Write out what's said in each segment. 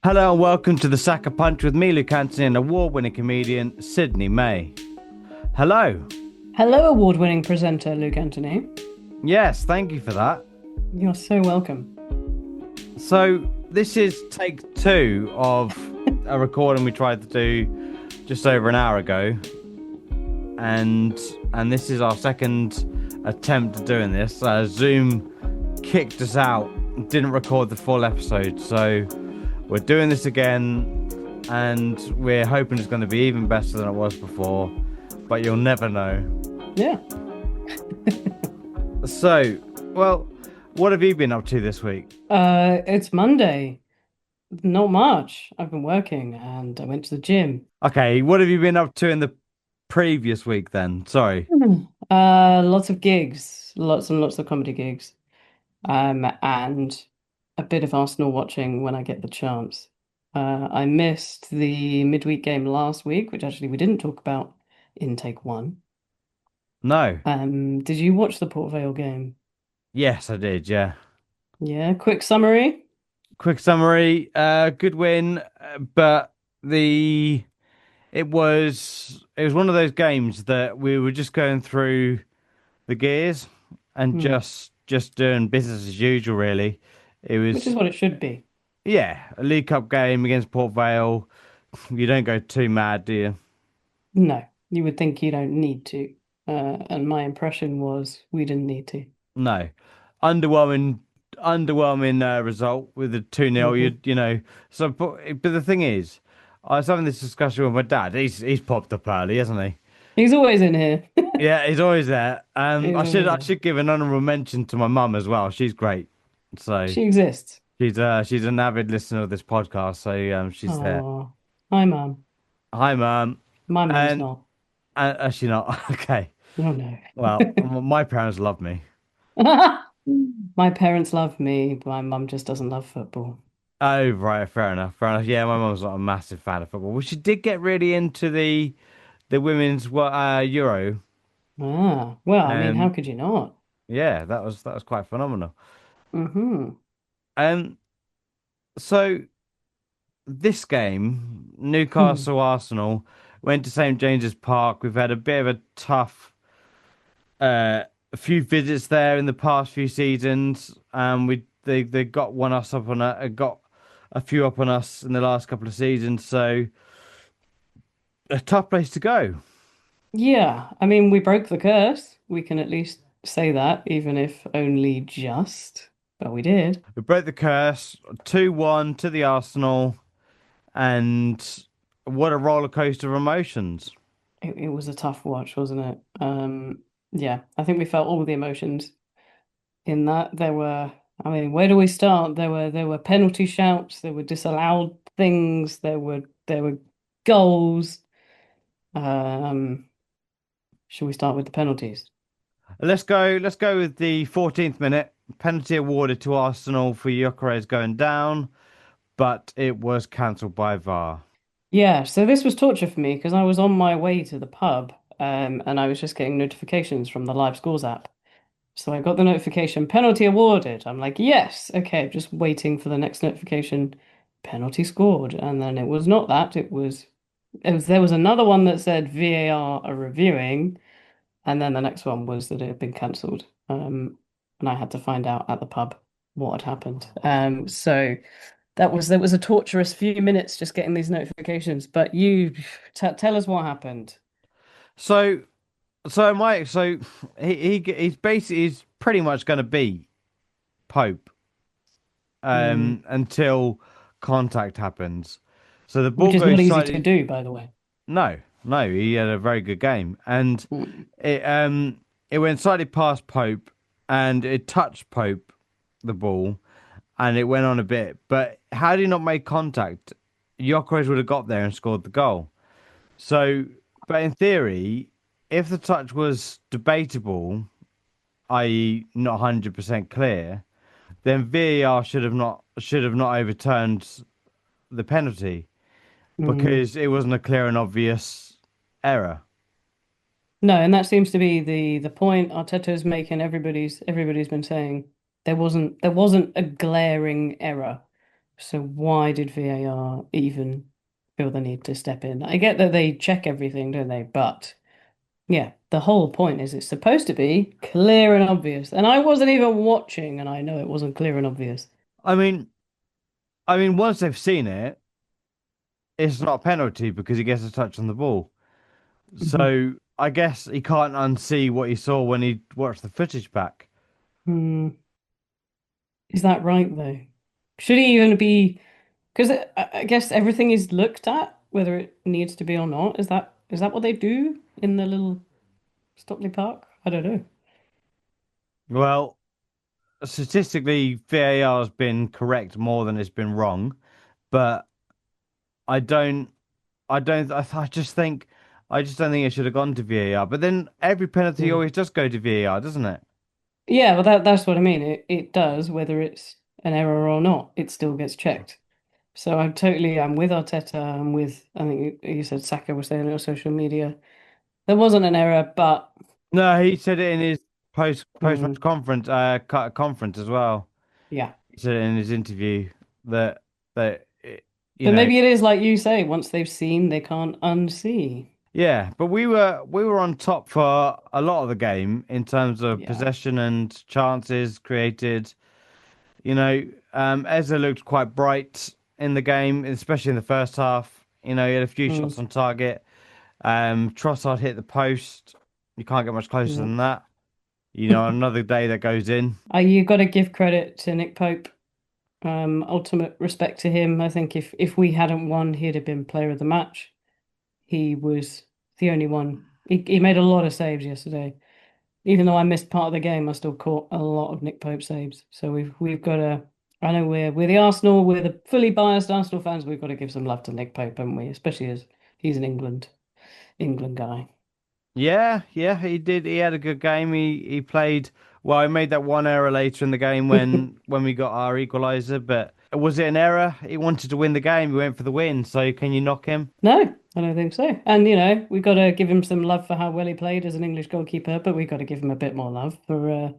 Hello and welcome to the Saka Punch with me, LukeAnthony, and award-winning comedian Sydney May. Hello. Hello, award-winning presenter Luke Anthony. Yes, thank you for that. You're so welcome. So this is take two of a recording we tried to do just over an hour ago, and this is our second attempt at doing this. Zoom kicked us out, didn't record the full episode, so we're doing this again, and we're hoping it's going to be even better than it was before, but you'll never know. Yeah. So, well, what have you been up to this week? It's Monday. Not much. I've been working and I went to the gym. Okay, what have you been up to in the previous week then? Sorry. Lots of gigs, lots and lots of comedy gigs. And a bit of Arsenal watching when I get the chance. I missed the midweek game last week, which actually we didn't talk about in take one. No. Did you watch the Port Vale game? Yes, I did, yeah. Yeah, quick summary. Quick summary, good win, but the it was one of those games that we were just going through the gears and Hmm. just doing business as usual, really. It Which is was, what it should be. yeah, a League Cup game against Port Vale. You don't go too mad, do you? No, you would think you don't need to. And my impression was we didn't need to. No. Underwhelming underwhelming result with a 2-0. Hmm. But the thing is, I was having this discussion with my dad. He's popped up early, hasn't he? He's always in here. Yeah, he's always there. He's I should always I there. should give an honourable mention to my mum as well. She's great. So She exists. she's an avid listener of this podcast. So she's there. Oh, hi, Mum. Hi, mum. My mum's And not. actually not. Okay. Oh, no. Well, my parents love me. My parents love me, but my mum just doesn't love football. Oh, right, fair enough, fair enough. Yeah, my mum's not a massive fan of football. Well, she did get really into the women's Euro. Well, I mean, how And could you not? yeah, that was quite phenomenal. Hmm. And so this game, Hmm. Newcastle Arsenal, went to St James's Park. We've had a bit of a tough a few visits there in the past few seasons. They got one us up on got a few up on us in the last couple of seasons. So a tough place to go. Yeah, I mean, we broke the curse. We can at least say that, even if only just, but we did. We broke the curse, 2-1 to the Arsenal, and what a roller coaster of emotions. It was a tough watch, wasn't it? Yeah, I think we felt all the emotions in that. I mean, where do we start? There were penalty shouts, there were disallowed things, there were goals. Um, should we start with the penalties? Let's go with the 14th minute penalty awarded to Arsenal for Gyökeres going down, but it was cancelled by VAR. Yeah, so this was torture for me because I was on my way to the pub, and I was just getting notifications from the live scores app. So I got the notification, penalty awarded. I'm like, yes, okay, just waiting for the next notification, penalty scored. And then it was not that, there was another one that said VAR are reviewing, and then the next one was that it had been cancelled. And I had to find out at the pub what had happened. So that was a torturous few minutes just getting these notifications. But you t tell us what happened. So so he's pretty much going to beat Pope Mm. until contact happens. So the ball Which is not goes easy to slightly. do, by the way. No, no, he had a very good game, and Mm. it went slightly past Pope, and it touched Pope, the ball, and it went on a bit. But had he not made contact, Gyökeres would have got there and scored the goal. So, but in theory, if the touch was debatable, i.e., not 100% clear, then VAR should have not overturned the penalty Mm. because it wasn't a clear and obvious error. No, and that seems to be the point Arteta's making. Everybody's been saying there wasn't a glaring error. So why did VAR even feel the need to step in? I get that they check everything, don't they? But yeah, the whole point is it's supposed to be clear and obvious. And I wasn't even watching, and I know it wasn't clear and obvious. I mean, once they've seen it, it's not a penalty because he gets a touch on the ball. Mhm. So I guess he can't unsee what he saw when he watched the footage back. Hmm. Is that right though? Should he even be? Because I guess everything is looked at, whether it needs to be or not. Is that what they do in the little Stockley Park? I don't know. Well, statistically, VAR has been correct more than it's been wrong, but I don't, I just think, I just don't think it should have gone to VAR. But then every penalty Hmm. always does go to VAR, doesn't it? Yeah, well that's what I mean. It does, whether it's an error or not, it still gets checked. So I'm with Arteta. I'm with I think you said Saka was saying it on social media. There wasn't an error, but No, he said it in his post match hmm, conference as well. yeah. He said it in his interview that you But know, maybe it is like you say, once they've seen, they can't unsee. yeah. But we were on top for a lot of the game in terms of Yeah. possession and chances created. You know, Eze looked quite bright in the game, especially in the first half. You know, he had a few Mm, shots on target. Trossard hit the post. You can't get much closer yeah. than that. You know, another day that goes in. You got to give credit to Nick Pope. Ultimate respect to him. I think if we hadn't won, he'd have been player of the match. He was the only one. He made a lot of saves yesterday. Even though I missed part of the game, I still caught a lot of Nick Pope saves. So we've got to. I know we're the Arsenal. We're the fully biased Arsenal fans. We've got to give some love to Nick Pope, haven't we? Especially as he's an England guy. Yeah, yeah, he did. He had a good game. He played well. He made that one error later in the game when we got our equaliser. But was it an error? He wanted to win the game. He went for the win. So can you knock him? No, I don't think so. And we've got to give him some love for how well he played as an English goalkeeper, but we've got to give him a bit more love for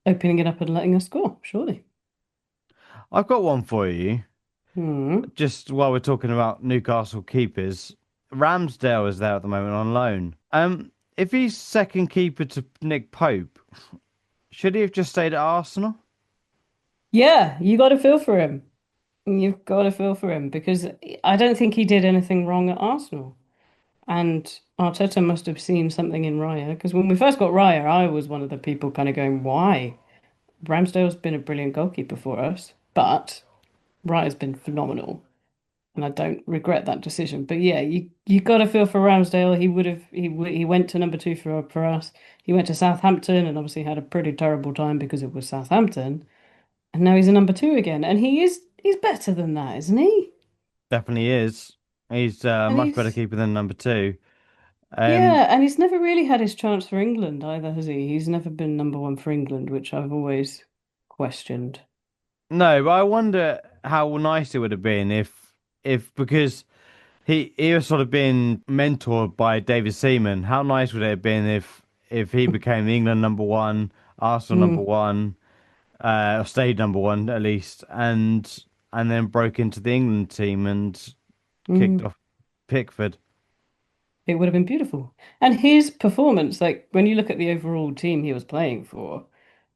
opening it up and letting us score, surely. I've got one for you. Hmm. Just while we're talking about Newcastle keepers, Ramsdale is there at the moment on loan. If he's second keeper to Nick Pope, should he have just stayed at Arsenal? Yeah, you got to feel for him. You've got to feel for him because I don't think he did anything wrong at Arsenal. And Arteta must have seen something in Raya because when we first got Raya, I was one of the people kind of going, why? Ramsdale's been a brilliant goalkeeper for us, but Raya's been phenomenal. And I don't regret that decision. But yeah, you got to feel for Ramsdale. He went to number two for us. He went to Southampton and obviously had a pretty terrible time because it was Southampton. And now he's a number two again, and he's better than that, isn't he? Definitely is. He's a And much better he's keeper than number two. Um, yeah, and he's never really had his chance for England either, has he? He's never been number one for England, which I've always questioned. no, but I wonder how nice it would have been if because he was sort of being mentored by David Seaman. How nice would it have been if he became England number one, Arsenal number Mm, one, or stayed number one at least, and then broke into the England team and kicked mm. off Pickford. It would have been beautiful. And his performance, like when you look at the overall team he was playing for,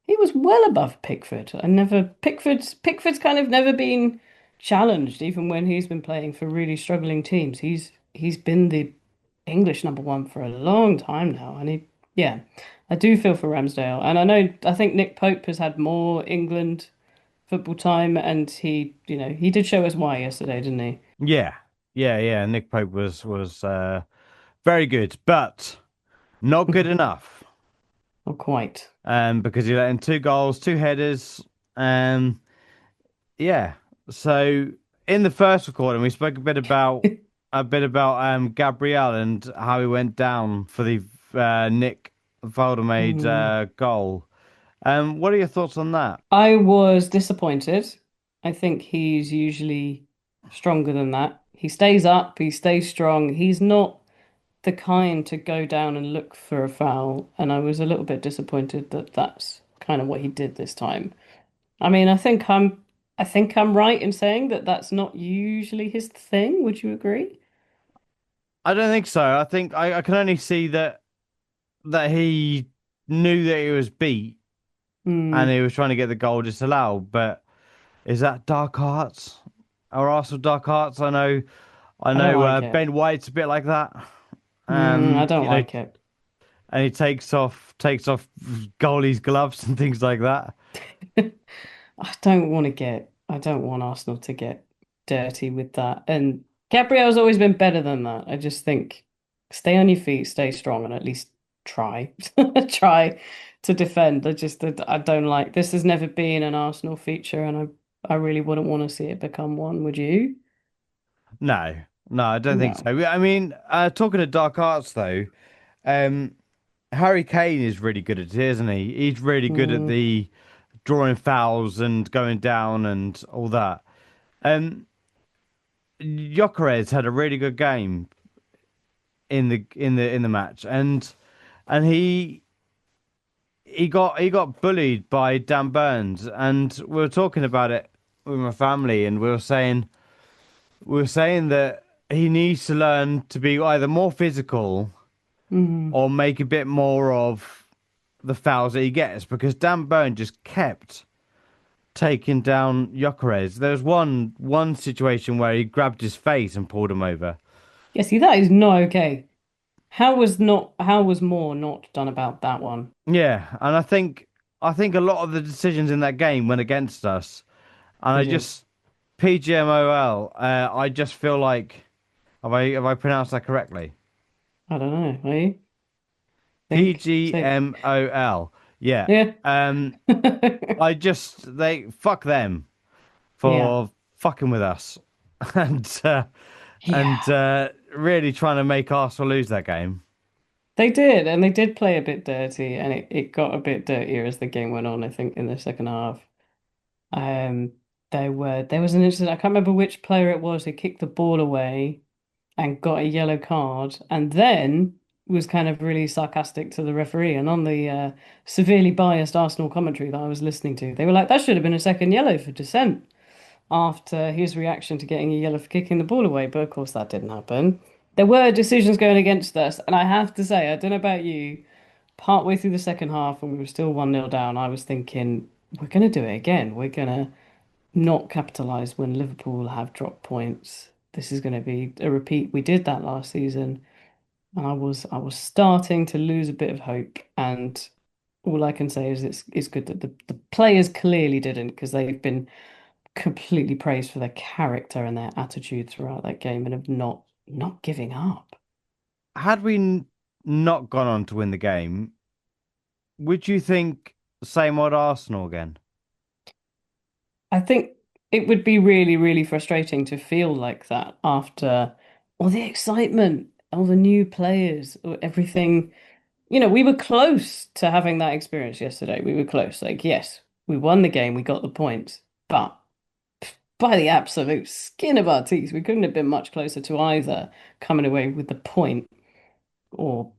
he was well above Pickford. Pickford's kind of never been challenged, even when he's been playing for really struggling teams. He's been the English number one for a long time now, and yeah, I do feel for Ramsdale, and I think Nick Pope has had more England football time, and he did show us why yesterday, didn't he? Yeah, yeah, yeah. Nick Pope was very good, but not good enough. Not quite. Because he let in two goals, two headers. Um, yeah. So in the first recording, we spoke a bit about Gabriel and how he went down for the Nick Voldemade Hmm. goal. What are your thoughts on that? I was disappointed. I think he's usually stronger than that. He stays up, he stays strong. He's not the kind to go down and look for a foul, and I was a little bit disappointed that that's kind of what he did this time. I mean, I think I'm right in saying that that's not usually his thing. Would you agree? I don't think so. I think I can only see that he knew that he was beat and Hmm. he was trying to get the goal disallowed. But is that dark arts or Arsenal dark arts? I I don't know like it. Ben White's a bit like that. I don't You know, like it. and he takes off goalie's gloves and things like that. I don't want Arsenal to get dirty with that. And Gabriel's always been better than that. I just think stay on your feet, stay strong, and at least try. Try to defend. I don't like this has never been an Arsenal feature, and I really wouldn't want to see it become one, would you? No, no, I don't think No. so. I mean, talking of dark arts though, um, Harry Kane is really good at it, isn't he? He's really good at Mm, the drawing fouls and going down and all that. Um, Gyökeres had a really good game in the match, and he got bullied by Dan Burns, and we were talking about it with my family, and we were saying that he needs to learn to be either more physical mm. or make a bit more of the fouls that he gets because Dan Burn just kept taking down Gyökeres. There was one situation where he grabbed his face and pulled him over. Yeah, see, that is not okay. How was more not done about that one? Yeah, and I think a lot of the decisions in that game went against us. And They I did. just PGMOL. I just feel like have I pronounced that correctly? I don't know. I think so. PGMOL. Yeah. Yeah. Um. I just they fuck them Yeah. for fucking with us, and Yeah. really trying to make Arsenal lose that game. They did, and they did play a bit dirty, and it got a bit dirtier as the game went on, I think, in the second half. Um, there was an incident, I can't remember which player it was who kicked the ball away and got a yellow card, and then was kind of really sarcastic to the referee. And on the severely biased Arsenal commentary that I was listening to, they were like, that should have been a second yellow for dissent after his reaction to getting a yellow for kicking the ball away. But of course, that didn't happen. There were decisions going against us, and I have to say, I don't know about you, partway through the second half when we were still 1-0 down, I was thinking, we're going to do it again. We're going to not capitalise when Liverpool have dropped points. This is going to be a repeat. We did that last season, and I was starting to lose a bit of hope. And all I can say is it's good that the players clearly didn't because they've been completely praised for their character and their attitude throughout that game and of not giving up. Had we not gone on to win the game, would you think same old Arsenal again? I think it would be really, really frustrating to feel like that after all the excitement, all the new players, everything. We were close to having that experience yesterday. We were close. Like, yes, we won the game, we got the points, but by the absolute skin of our teeth, we couldn't have been much closer to either coming away with the point or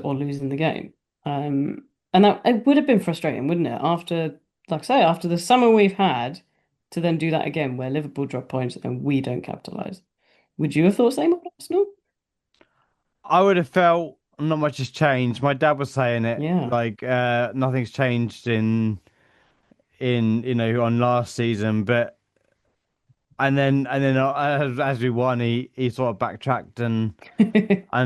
or losing the game. And that it would have been frustrating, wouldn't it? After, like I say, after the summer we've had, to then do that again, where Liverpool drop points and we don't capitalise. Would you have thought same of Arsenal? I would have felt not much has changed. My dad was saying it Yeah. like nothing's changed in on last season, but and then as we won, he sort of backtracked and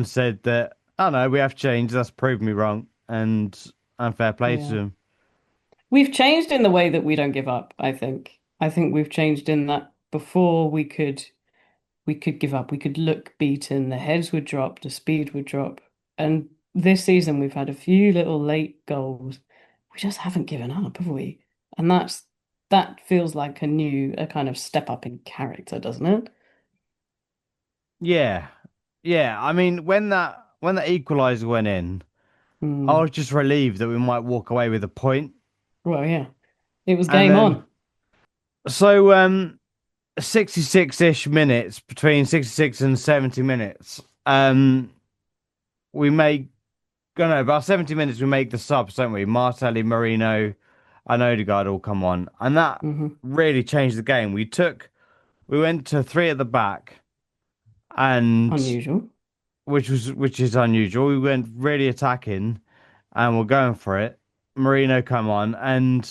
said that I know we have changed. That's proved me wrong, and fair play to Yeah. him. We've changed in the way that we don't give up, I think. I think we've changed in that before we could give up. We could look beaten, the heads would drop, the speed would drop. And this season we've had a few little late goals. We just haven't given up, have we? And that feels like a kind of step up in character, doesn't it? Yeah, yeah. I mean, when that equaliser went in, I Hmm. was just relieved that we might walk away with a point. Well, yeah. It was And game then on. so 66-ish minutes between 66 and 70 minutes. We make no, about 70 minutes we make the subs, don't we? Martelli, Marino, and Odegaard all come on, and that Hmm. really changed the game. We went to three at the back, and Unusual. which is unusual. We went really attacking, and we're going for it. Marino come on, and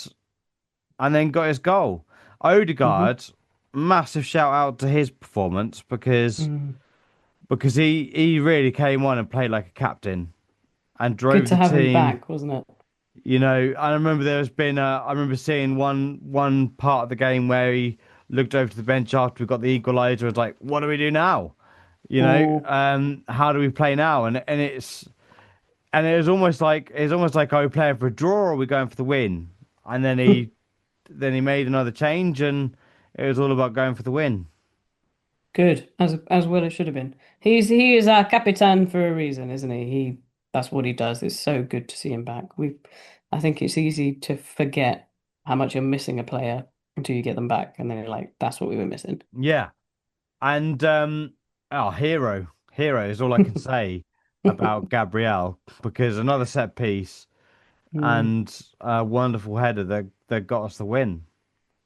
then got his goal. Hmm. Odegaard, massive shout out to his performance Mm. because he really came on and played like a captain and Good drove to the have him team. back, wasn't it? You know, I remember I remember seeing one part of the game where he looked over to the bench after we got the equaliser. Was like, what do we do now? Oh, How do we play now? And it was almost like, are we playing for a draw or are we going for the win? And then he made another change and it was all about going for the win. good. As well it should have been. He is our capitan for a reason, isn't he? That's what he does. It's so good to see him back. I think it's easy to forget how much you're missing a player until you get them back, and then you're like, that's what we were missing. Yeah. And oh, hero is all I can say about Gabriel because another set piece Mm. and a wonderful header that got us the win.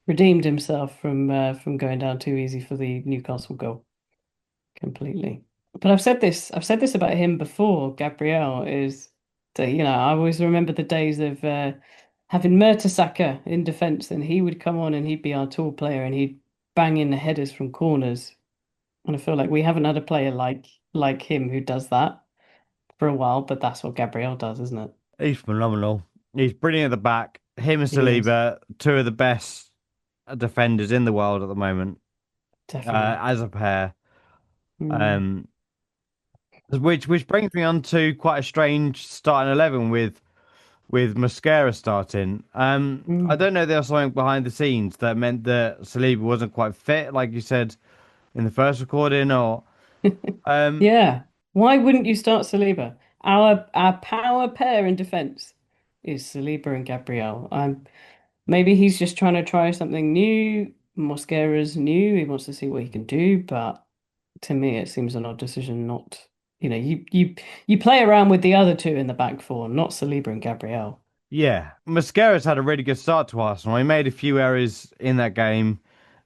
Redeemed himself from going down too easy for the Newcastle goal completely. But I've said this about him before, Gabriel, is that, I always remember the days of having Mertesacker in defence, and he would come on and he'd be our tall player and he'd bang in the headers from corners. And I feel like we haven't had a player like him who does that for a while, but that's what Gabriel does, isn't it? He's phenomenal. He's brilliant at the back. Him and He is, Saliba, two of the best defenders in the world at the moment, definitely. as a pair. Mm, Um, which brings me on to quite a strange starting 11 with Mascara starting. I mm. don't know if there was something behind the scenes that meant that Saliba wasn't quite fit, like you said in the first recording, or um, Yeah. Why wouldn't you start Saliba? Our power pair in defence is Saliba and Gabriel. Maybe he's just trying to try something new. Mosquera's new. He wants to see what he can do, but to me it seems an odd decision not, you play around with the other two in the back four, not Saliba and Gabriel. yeah, Mascara's had a really good start to Arsenal. He made a few errors in that game.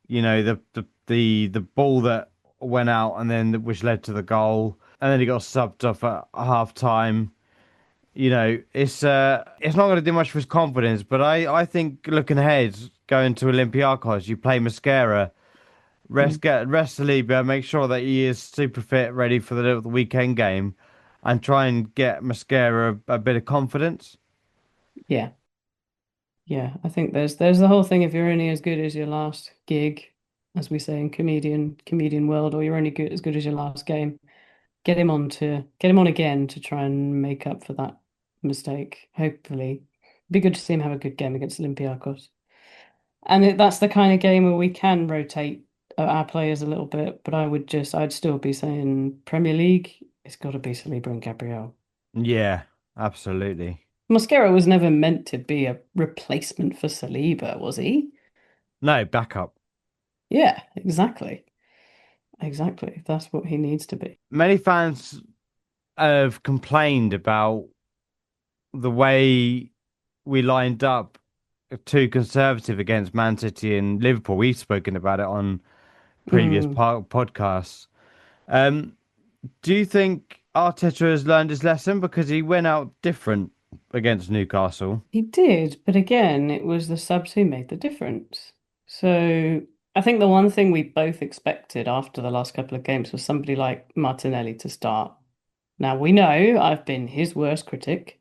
You know, the ball that went out and then which led to the goal, and then he got subbed off at half time. You know, it's not going to do much for his confidence, but I think looking ahead, going to Olympiacos, you play Mascara, Mm. rest Saliba, make sure that he is super fit, ready for the weekend game, and try and get Mascara a bit of confidence. Yeah. Yeah. I think there's the whole thing, if you're only as good as your last gig, as we say in comedian world, or you're only good as good as your last game. Get him on again to try and make up for that mistake. Hopefully, be good to see him have a good game against Olympiacos. And that's the kind of game where we can rotate our players a little bit. But I'd still be saying Premier League. It's got to be Saliba and Gabriel. Yeah, absolutely. Mosquera was never meant to be a replacement for Saliba, was he? No, backup. Yeah, exactly. Exactly. That's what he needs to be. Many fans have complained about the way we lined up too conservative against Man City and Liverpool. We've spoken about it on previous Mm. podcasts. Um, do you think Arteta has learned his lesson because he went out different against Newcastle? He did, but again, it was the subs who made the difference. So I think the one thing we both expected after the last couple of games was somebody like Martinelli to start. Now we know I've been his worst critic,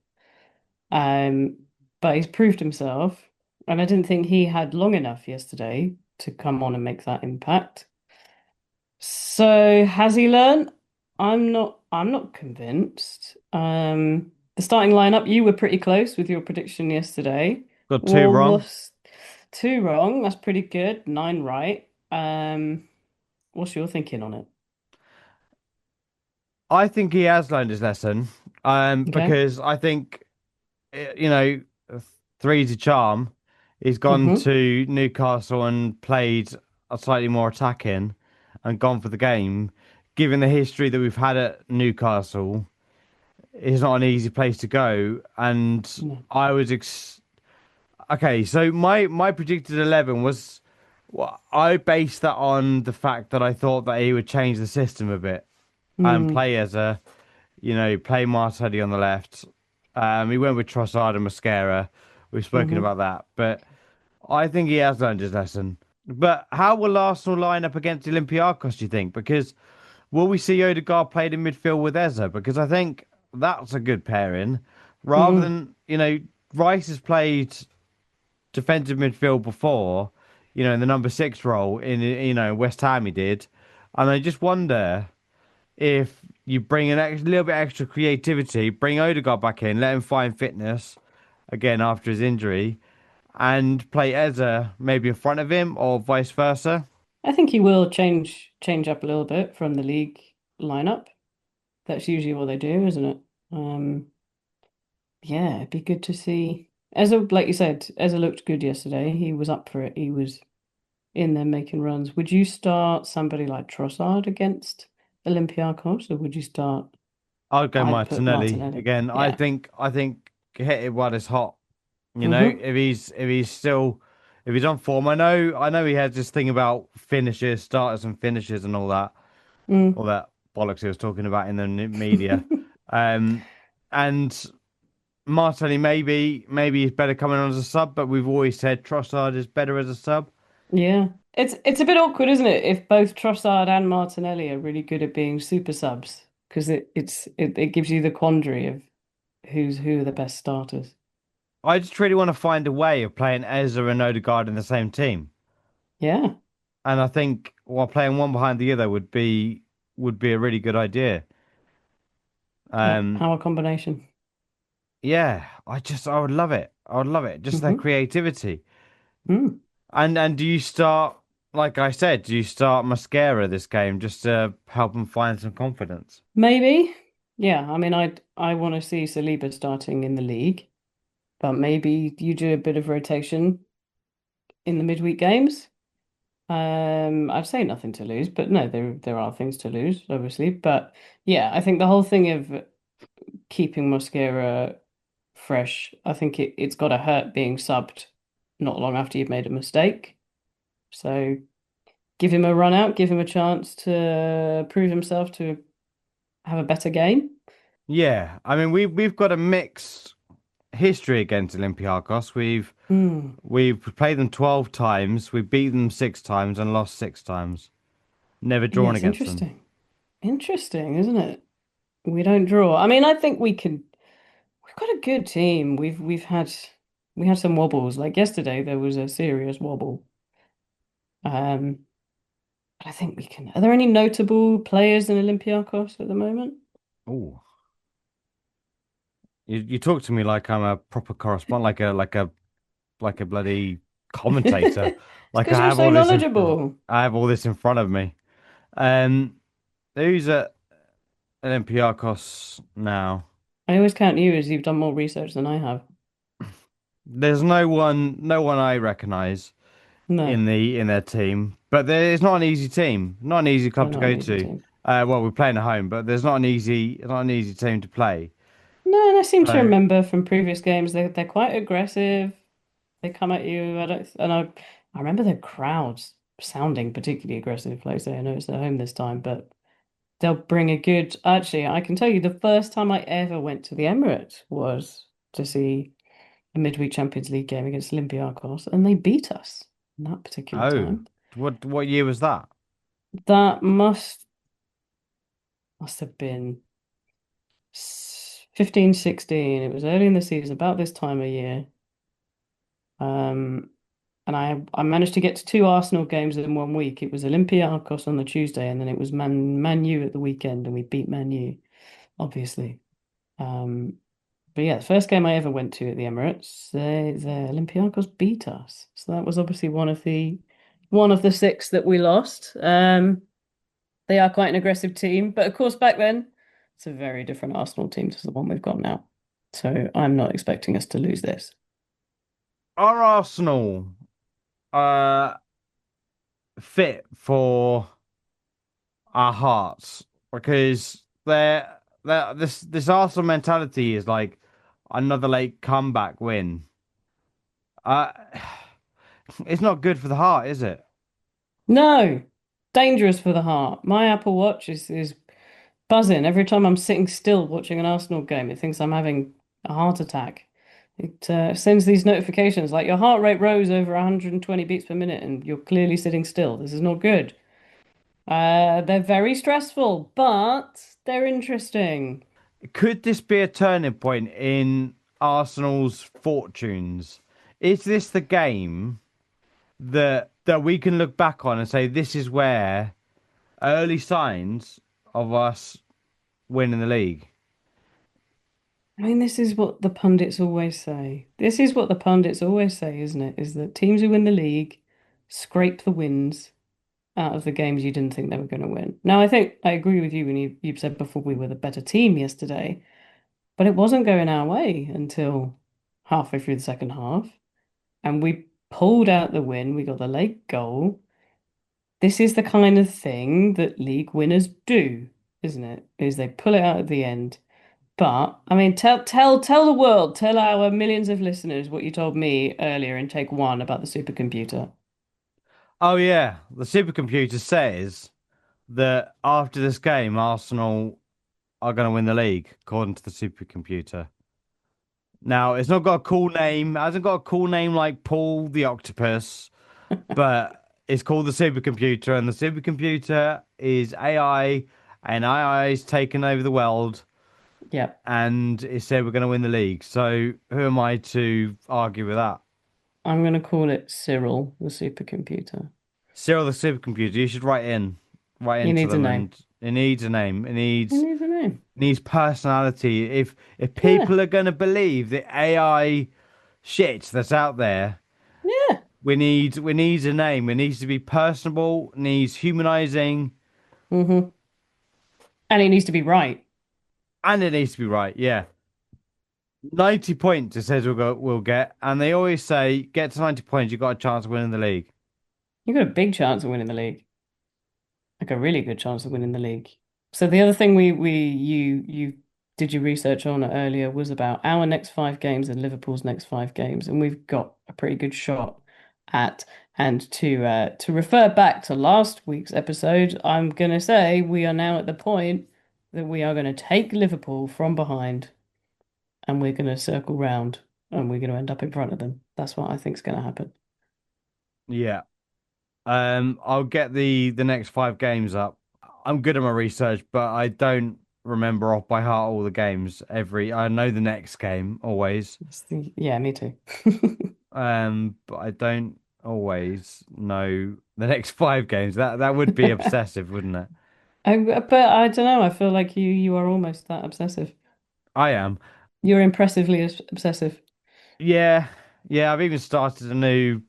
um, but he's proved himself, and I didn't think he had long enough yesterday to come on and make that impact. So has he learned? I'm not convinced. The starting lineup, you were pretty close with your prediction yesterday. Got two Well, wrong. what's two wrong? That's pretty good. Nine right. What's your thinking on it? I think he has learned his lesson. Okay. Because I think you know, three's a charm. He's gone Mm-hmm. to Newcastle and played a slightly more attacking and gone for the game. Given the history that we've had at Newcastle, it's not an easy place to go. And No. I was ex Okay, so my predicted 11 was, well, I based that on the fact that I thought that he would change the system a bit and Mm, play as a, play Martelli on the left. He went with Trossard and Mascara. We've spoken hmm about that, but I think he has learned his lesson. But how will Arsenal line up against Olympiacos, do you think? Because will we see Odegaard played in midfield with Eza? Because I think that's a good pairing. Rather mm. than, Rice has played defensive midfield before, in the number six role in, West Ham he did. And I just wonder if you bring little bit extra creativity, bring Odegaard back in, let him find fitness again after his injury, and play Eza maybe in front of him or vice versa. I think he will change up a little bit from the league lineup. That's usually what they do, isn't it? Um, yeah, it'd be good to see. Eza, like you said, Eza looked good yesterday. He was up for it. He was in there making runs. Would you start somebody like Trossard against Olympiacos, or would you start? I'd go I'd put Martinelli Martinelli. again. I Yeah. think I think hit it while it's hot. Mm-hmm. If he's on form. I know he has this thing about finishes, starters and finishes and Mm. all that bollocks he was talking about in the media. Um, and Martinelli maybe he's better coming on as a sub, but we've always said Trossard is better as a sub. Yeah. It's a bit awkward, isn't it, if both Trossard and Martinelli are really good at being super subs, because it gives you the quandary of who are the best starters. I just really want to find a way of playing Ezra and Odegaard in the same team. Yeah. And I think while playing one behind the other would be a really good idea. What Um, power combination? yeah, I would love it. I would love it. Just their Mm-hmm. creativity. Mm. And do you start, like I said, do you start Mascara this game just to help them find some confidence? Maybe. Yeah, I mean I want to see Saliba starting in the league, but maybe you do a bit of rotation in the midweek games. I'd say nothing to lose, but no, there are things to lose, obviously. But yeah, I think the whole thing of keeping Mosquera fresh, I think it's got to hurt being subbed not long after you've made a mistake. So give him a run out, give him a chance to prove himself to have a better game. Yeah, I mean we've got a mixed history against Olympiacos. Hmm. We've played them 12 times, we've beaten them 6 times and lost 6 times. Never Yeah, drawn it's against them. interesting. Interesting, isn't it? We don't draw. I mean, I think we can. We've got a good team. We had some wobbles. Like yesterday, there was a serious wobble. Um, but I think we can. Are there any notable players in Olympiacos at the moment? Oh, you talk to me like I'm a proper correspondent, like a bloody commentator. It's Like because you're so knowledgeable. I have all this in front of me. Um, who's at Olympiacos now? I always count you as you've done more research than I have. There's no one I recognise No, in their team, but it's not an easy team, not an easy they're club to not an go easy to. team. Well, we're playing at home, but there's not an easy team to play. No, and I seem to So, remember from previous games they're quite aggressive. They come at you. I remember the crowds sounding particularly aggressive. Like I say, I know it's at home this time, but they'll bring a good. Actually, I can tell you the first time I ever went to the Emirates was to see a midweek Champions League game against Olympiacos, and they beat us that particular oh, time. what year was that? That must have been 15, 16. It was early in the season, about this time of year. Um, and I managed to get to two Arsenal games in 1 week. It was Olympiacos on the Tuesday, and then it was Man U at the weekend, and we beat Man U, obviously. Um, but yeah, the first game I ever went to at the Emirates, the Olympiacos beat us. So that was obviously one of the six that we lost. They are quite an aggressive team, but of course back then it's a very different Arsenal team to the one we've got now. So I'm not expecting us to lose this. Are Arsenal uh fit for our hearts? Because this Arsenal mentality is like another late comeback win. Uh, it's not good for the heart, is it? No, dangerous for the heart. My Apple Watch is buzzing every time I'm sitting still watching an Arsenal game. It thinks I'm having a heart attack. It sends these notifications like your heart rate rose over 120 beats per minute and you're clearly sitting still. This is not good. They're very stressful, but they're interesting. Could this be a turning point in Arsenal's fortunes? Is this the game that we can look back on and say this is where early signs of us winning the league? I mean, this is what the pundits always say. This is what the pundits always say, isn't it? Is that teams who win the league scrape the wins out of the games you didn't think they were going to win. Now, I think I agree with you when you said before we were the better team yesterday, but it wasn't going our way until halfway through the second half, and we pulled out the win. We got the late goal. This is the kind of thing that league winners do, isn't it? Is they pull it out at the end. But I mean, tell the world, tell our millions of listeners what you told me earlier in take one about the supercomputer. Oh yeah, the supercomputer says that after this game, Arsenal are going to win the league, according to the supercomputer. Now, it's not got a cool name. It hasn't got a cool name like Paul the Octopus, but it's called the supercomputer, and the supercomputer is AI, and AI is taking over the world, Yep, and it said we're going to win the league. So who am I to argue with that? I'm gonna call it Cyril, the supercomputer. Cyril the supercomputer, you should write He into needs a them, name. and it needs a name. It He needs needs a name. needs personality. If Yeah, people are going to believe the AI shit that's out there, yeah. we need a name. It needs to be personable, needs humanizing, Mm-hmm. And he needs to be right. and it needs to be right. Yeah. 90 points it says we'll get, and they always say get to 90 points, you got a chance of winning the league. You've got a big chance of winning the league. Like a really good chance of winning the league. So the other thing you did your research on earlier was about our next five games and Liverpool's next five games, and we've got a pretty good shot at. And to refer back to last week's episode, I'm gonna say we are now at the point that we are gonna take Liverpool from behind and we're gonna circle round and we're gonna end up in front of them. That's what I think is gonna happen. Yeah. I'll get the next 5 games up. I'm good at my research, but I don't remember off by heart all the games. I know the next game always. Yeah, me too. But I don't always know the next 5 games. That would be obsessive, wouldn't it? But I don't know. I feel like you are almost that obsessive. I am. You're impressively obsessive. Yeah, yeah. I've even started a new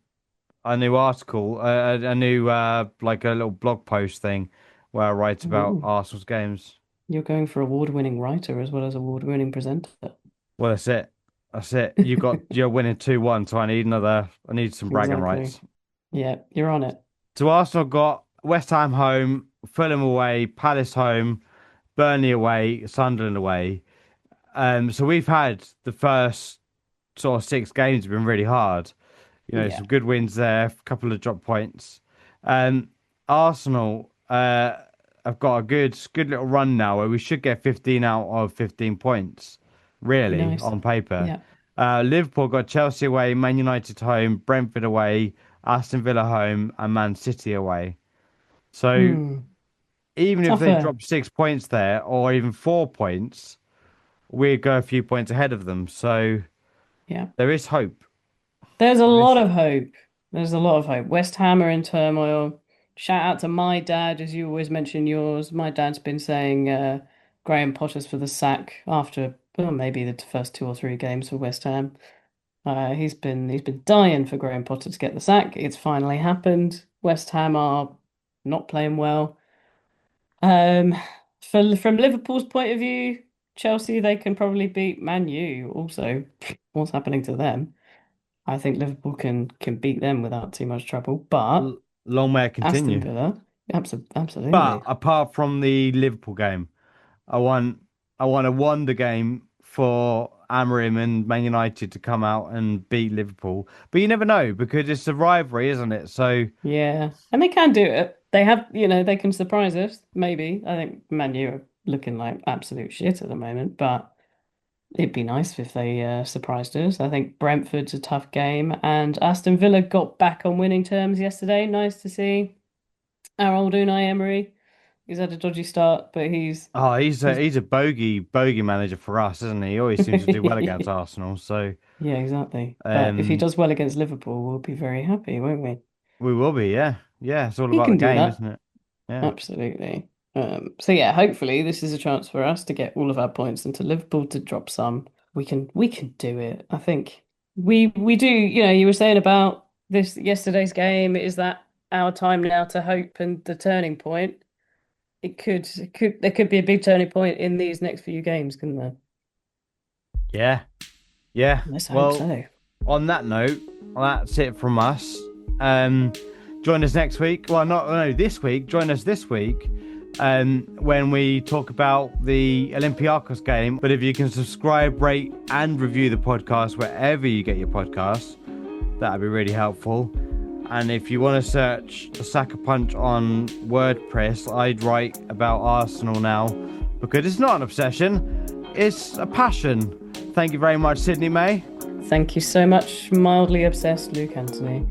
article, a new like a little blog post thing where I write about Ooh, Arsenal's games. you're going for award-winning writer as well as award-winning presenter. Well, that's it. That's it. You're winning 2-1, so I need some bragging Exactly. rights. Yeah, you're on it. So Arsenal got West Ham home, Fulham away, Palace home, Burnley away, Sunderland away. So we've had the first sort of 6 games have been really hard. You know, Yeah, some good wins there, a couple of drop points. Um, Arsenal have got a good little run now where we should get 15 out of 15 points, be really, nice. on paper. Yeah. Liverpool got Chelsea away, Man United home, Brentford away, Aston Villa home, and Man City away. So Hmm. even if they Tougher. drop 6 points there, or even 4 points, we go a few points ahead of them. So Yeah. there is hope. There's a There lot is. of hope. There's a lot of hope. West Ham are in turmoil. Shout out to my dad, as you always mention yours. My dad's been saying Graham Potter's for the sack after well, maybe the first two or three games for West Ham. He's been dying for Graham Potter to get the sack. It's finally happened. West Ham are not playing well. Um, from Liverpool's point of view, Chelsea they can probably beat Man U. Also, what's happening to them? I think Liverpool can beat them without too much trouble. But Long may it Aston continue. Villa, But absolutely. apart from the Liverpool game, I want I want to won the game for hammer him and Man United to come out and beat Liverpool. But you never know because it's a rivalry, isn't it? So Yeah, and they can do it. They have, they can surprise us. Maybe. I think Man U are looking like absolute shit at the moment, but it'd be nice if they surprised us. I think Brentford's a tough game, and Aston Villa got back on winning terms yesterday. Nice to see our old Unai Emery. He's had a dodgy start, but oh, he's a he's he's a bogey manager for us, isn't he? He always seems to do well against Arsenal. So Yeah, exactly. But if he um, does well against Liverpool, we'll be very happy, won't we? we will be, yeah, yeah. It's all He about the can do game, that. isn't it? Yeah. Absolutely. So yeah, hopefully this is a chance for us to get all of our points and to Liverpool to drop some. We can do it. I think we do, you were saying about this yesterday's game, is that our time now to hope and the turning point? There could be a big turning point in these next few games, couldn't there? Yeah, yeah. Let's hope Well, so. on that note, that's it from us. Um, join us next week. Well, not no, this week. Join us this week when we talk about the Olympiacos game. But if you can subscribe, rate, and review the podcast wherever you get your podcasts, that'd be really helpful. And if you want to search the Saka Punch on WordPress, I'd write about Arsenal now because it's not an obsession, it's a passion. Thank you very much, Sydney May. Thank you so much, mildly obsessed Luke Anthony.